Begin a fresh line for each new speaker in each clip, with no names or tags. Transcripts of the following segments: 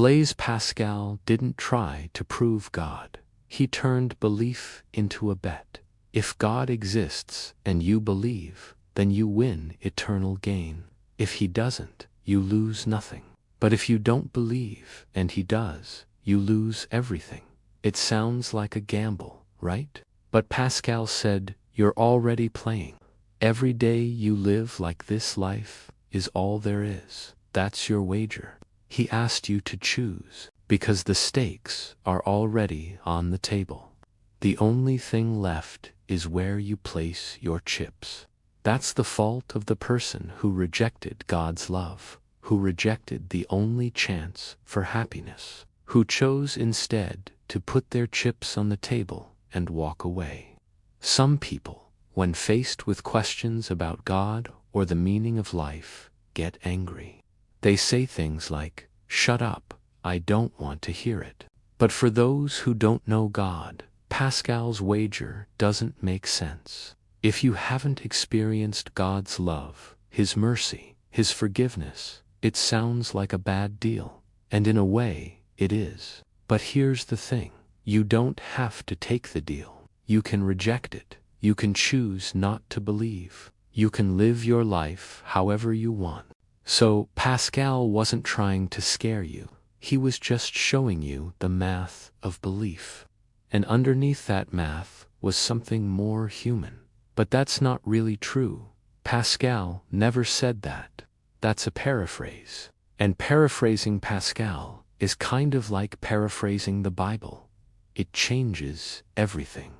Blaise Pascal didn't try to prove God. He turned belief into a bet. If God exists and you believe, then you win eternal gain. If he doesn't, you lose nothing. But if you don't believe and he does, you lose everything. It sounds like a gamble, right? But Pascal said, you're already playing. Every day you live like this life is all there is. That's your wager. He asked you to choose, because the stakes are already on the table. The only thing left is where you place your chips. That's the fault of the person who rejected God's love, who rejected the only chance for happiness, who chose instead to put their chips on the table and walk away. Some people, when faced with questions about God or the meaning of life, get angry. They say things like, "Shut up, I don't want to hear it." But for those who don't know God, Pascal's wager doesn't make sense. If you haven't experienced God's love, his mercy, his forgiveness, it sounds like a bad deal. And in a way, it is. But here's the thing. You don't have to take the deal. You can reject it. You can choose not to believe. You can live your life however you want. So Pascal wasn't trying to scare you. He was just showing you the math of belief. And underneath that math was something more human. But that's not really true. Pascal never said that. That's a paraphrase. And paraphrasing Pascal is kind of like paraphrasing the Bible. It changes everything.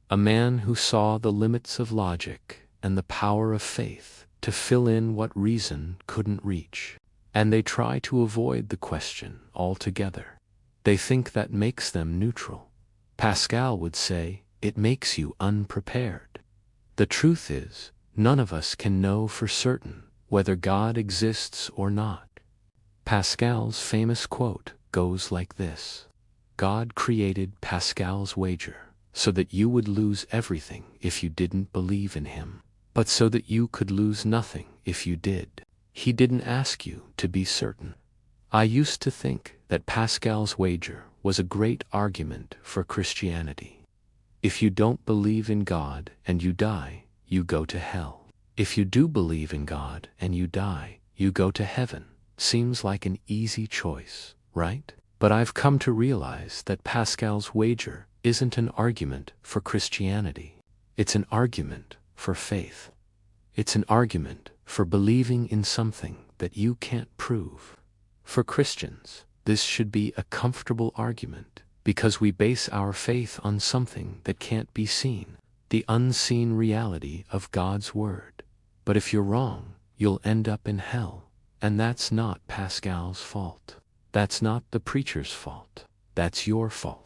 A man who saw the limits of logic and the power of faith to fill in what reason couldn't reach. And they try to avoid the question altogether. They think that makes them neutral. Pascal would say, it makes you unprepared. The truth is, none of us can know for certain whether God exists or not. Pascal's famous quote goes like this: God created Pascal's wager so that you would lose everything if you didn't believe in him, but so that you could lose nothing if you did. He didn't ask you to be certain. I used to think that Pascal's wager was a great argument for Christianity. If you don't believe in God and you die, you go to hell. If you do believe in God and you die, you go to heaven. Seems like an easy choice, right? But I've come to realize that Pascal's wager isn't an argument for Christianity. It's an argument for faith. It's an argument for believing in something that you can't prove. For Christians, this should be a comfortable argument, because we base our faith on something that can't be seen, the unseen reality of God's Word. But if you're wrong, you'll end up in hell, and that's not Pascal's fault. That's not the preacher's fault. That's your fault.